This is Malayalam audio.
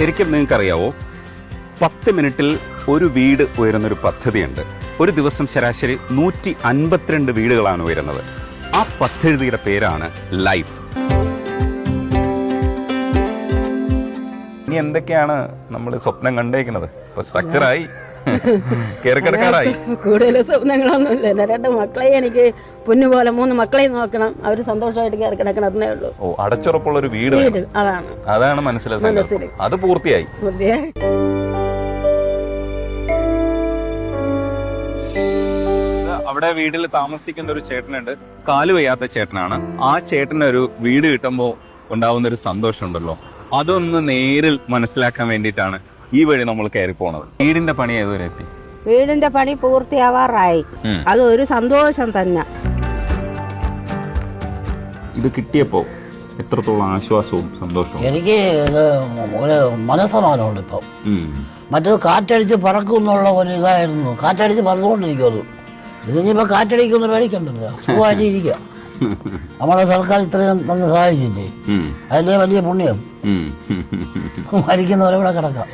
ശരിക്കും നിങ്ങൾക്കറിയാവോ 10 മിനിറ്റിൽ ഒരു വീട് ഉയരുന്നൊരു പദ്ധതിയുണ്ട്. ഒരു ദിവസം ശരാശരി 152 വീടുകളാണ് ഉയരുന്നത്. ആ പദ്ധതിയുടെ പേരാണ് ലൈഫ്. ഇനി എന്തൊക്കെയാണ് നമ്മൾ സ്വപ്നം കണ്ടേക്കുന്നത്? ഇപ്പൊ സ്ട്രക്ചറായി, കയറിക്കിടക്കാറായി. കൂടുതൽ സ്വപ്നങ്ങളൊന്നുമില്ല. എന്റെ 2 മക്കളെ എനിക്ക് പൊന്നുപോലെ 3 മക്കളെ നോക്കണം. അവര് സന്തോഷമായിട്ട് കയറി കിടക്കണമെന്നേ ഉള്ളൂ. ഓ, അടച്ചുറപ്പുള്ള ഒരു വീട് വേണം. അതാണ് മനസ്സിലായത്. അത് പൂർത്തിയായി. അവിടെ വീട്ടിൽ താമസിക്കുന്ന ഒരു ചേട്ടനുണ്ട്. കാല് വയ്യാത്ത ചേട്ടനാണ്. ആ ചേട്ടന് ഒരു വീട് കിട്ടുമ്പോ ഉണ്ടാവുന്ന ഒരു സന്തോഷം ഉണ്ടല്ലോ, അതൊന്ന് നേരിൽ മനസ്സിലാക്കാൻ വേണ്ടിയിട്ടാണ് ഈ വഴി നമ്മൾ കയറി പോണത്. വീടിന്റെ പണി ഏതുവരെ എത്തി? വീടിന്റെ പണി പൂർത്തിയാവാറായി. അതൊരു സന്തോഷം തന്നെ. ഇത് കിട്ടിയപ്പോ എത്രത്തോളം ആശ്വാസവും സന്തോഷവും? എനിക്ക് ഒരു മനസ്സമാനമുണ്ട് ഇപ്പം. മറ്റേത് കാറ്റടിച്ച് പറക്കും എന്നുള്ള ഒരു ഇതായിരുന്നു. കാറ്റടിച്ച് പറന്നുകൊണ്ടിരിക്കും. അത് ഇതിനിപ്പോ കാറ്റടിക്കുന്ന പേടിക്കണ്ടല്ലോ, സുഖമായിട്ട് ഇരിക്കുക. നമ്മളെ സർക്കാർ ഇത്രയും തന്നെ സഹായിച്ചില്ലേ, അതിന്റെ വലിയ പുണ്യം. മരിക്കുന്നവരെ ഇവിടെ കിടക്കാം.